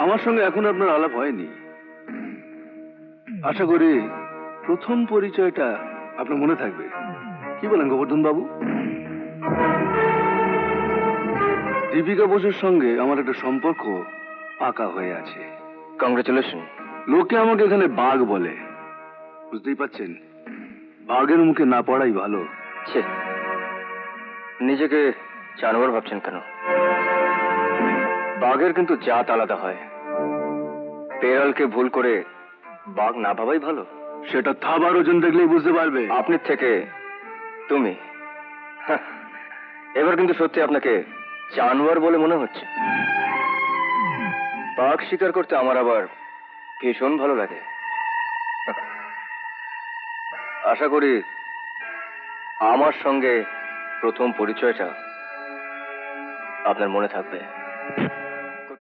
আমার সঙ্গে এখন আপনার আলাপ হয়নি, আশা করি প্রথম পরিচয়টা আপনার মনে থাকবে। কি বলেন গোবর্ধন বাবু? দীপিকা বসুর সঙ্গে আমার একটা সম্পর্ক পাকা হয়ে আছে। কংগ্রেচুলেশন। লোকে আমাকে এখানে বাঘ বলে, বুঝতেই পাচ্ছেন, বাঘের মুখে না পড়াই ভালো। ছে, নিজেকে জানোয়ার ভাবছেন কেন? বাঘের কিন্তু জাত আলাদা হয়। বেড়ালকে ভুল করে বাঘ না ভাবাই ভালো। সেটা থাবার ওজন দেখলেই বুঝতে পারবে। আপনি থেকে তুমি, হাহ, এবার কিন্তু সত্যি আপনাকে জানোয়ার বলে মনে হচ্ছে। বাঘ শিকার করতে আমার আবার ভীষণ ভালো লাগে। আশা করি আমার সঙ্গে প্রথম পরিচয়টা আপনার মনে থাকবে।